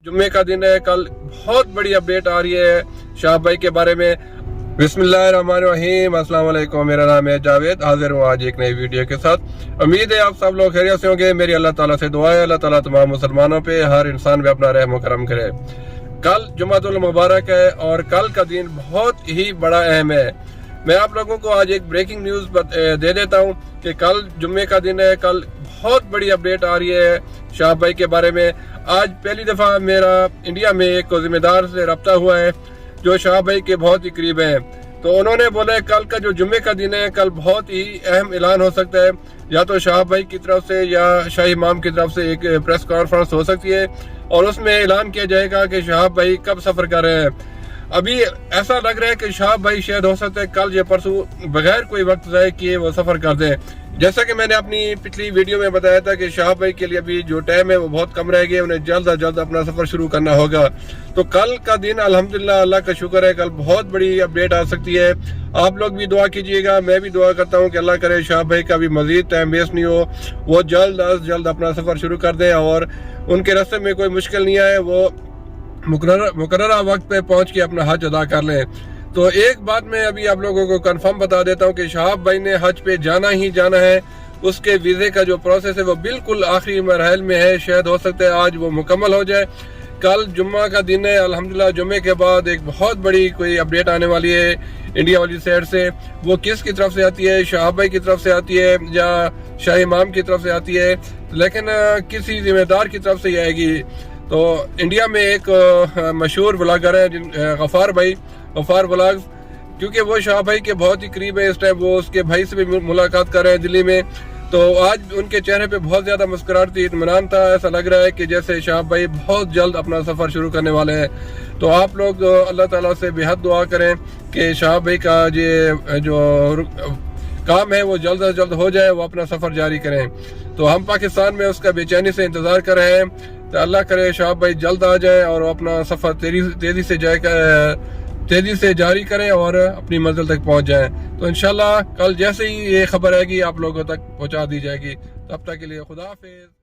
जुम्मे का दिन है, कल बहुत बड़ी अपडेट आ रही है शाह भाई के बारे में। बिस्मिल्लाहिर्रहमानिर्रहीम, अस्सलाम वालेकुम। मेरा नाम है जावेद, हाजिर हूँ आज एक नई वीडियो के साथ। उम्मीद है आप सब लोग खैरियत से होंगे। मेरी अल्लाह ताला से दुआ है, अल्लाह ताला तमाम मुसलमानों पे, हर इंसान पे अपना रहम करम करे। कल जुम्मतुल मुबारक है और कल का दिन बहुत ही बड़ा अहम है। मैं आप लोगों को आज एक ब्रेकिंग न्यूज़ दे देता हूँ कि कल जुम्मे का दिन है, कल बहुत बड़ी अपडेट आ रही है शाह भाई के बारे में। आज पहली दफ़ा मेरा इंडिया में एक ज़िम्मेदार से रब्ता हुआ है जो शाह भाई के बहुत ही करीब हैं। तो उन्होंने बोला है कल का जो जुम्मे का दिन है, कल बहुत ही अहम ऐलान हो सकता है। या तो शाह भाई की तरफ से या शाही इमाम की तरफ से एक प्रेस कॉन्फ्रेंस हो सकती है और उसमें ऐलान किया जाएगा कि शाह भाई कब सफ़र कर रहे हैं। अभी ऐसा लग रहा है कि शाह भाई शायद हो सकता है कल या परसों बगैर कोई वक्त ज़ाय किए वो सफ़र कर दें। जैसा कि मैंने अपनी पिछली वीडियो में बताया था कि शाह भाई के लिए अभी जो टाइम है वो बहुत कम रह गया, उन्हें जल्द अज जल्द अपना सफ़र शुरू करना होगा। तो कल का दिन अल्हम्दुलिल्लाह अल्लाह का शुक्र है, कल बहुत बड़ी अपडेट आ सकती है। आप लोग भी दुआ कीजिएगा, मैं भी दुआ करता हूँ कि अल्लाह करे शाह भाई का भी मज़ीद टाइम वेस्ट नहीं हो, वो जल्द अज जल्द अपना सफ़र शुरू कर दें और उनके रास्ते में कोई मुश्किल नहीं आए, वो मुकर्ररा वक्त पे पहुंच के अपना हज अदा कर लें। तो एक बात मैं अभी आप लोगों को कंफर्म बता देता हूं कि शाह भाई ने हज पे जाना ही जाना है। उसके वीज़े का जो प्रोसेस है वो बिल्कुल आखिरी मरहल में है, शायद हो सकता है आज वो मुकम्मल हो जाए। कल जुम्मा का दिन है, अल्हम्दुलिल्लाह जुम्मे के बाद एक बहुत बड़ी कोई अपडेट आने वाली है इंडिया वाली साइड से। वो किसकी तरफ से आती है, शाह भाई की तरफ से आती है या शाही इमाम की तरफ से आती है, लेकिन किसी जिम्मेदार की तरफ से ही आएगी। तो इंडिया में एक मशहूर ब्लॉगर है गफ़ार ब्लॉग्स, क्योंकि वो शाह भाई के बहुत ही करीब है। इस टाइम वो उसके भाई से भी मुलाकात कर रहे हैं दिल्ली में। तो आज उनके चेहरे पे बहुत ज़्यादा मुस्कुराहट थी, इत्मीनान था। ऐसा लग रहा है कि जैसे शाह भाई बहुत जल्द अपना सफ़र शुरू करने वाले हैं। तो आप लोग अल्लाह ताला से बेहद दुआ करें कि शाह भाई का ये जो काम है वो जल्द अज जल्द हो जाए, वो अपना सफ़र जारी करें। तो हम पाकिस्तान में उसका बेचैनी से इंतज़ार कर रहे हैं। तो अल्लाह करे शाह भाई जल्द आ जाए और अपना सफ़र तेज़ी से जारी करें और अपनी मंजिल तक पहुंच जाएं। तो इंशाल्लाह कल जैसे ही ये खबर आएगी आप लोगों तक पहुंचा दी जाएगी। तब तक के लिए खुदा हाफिज़।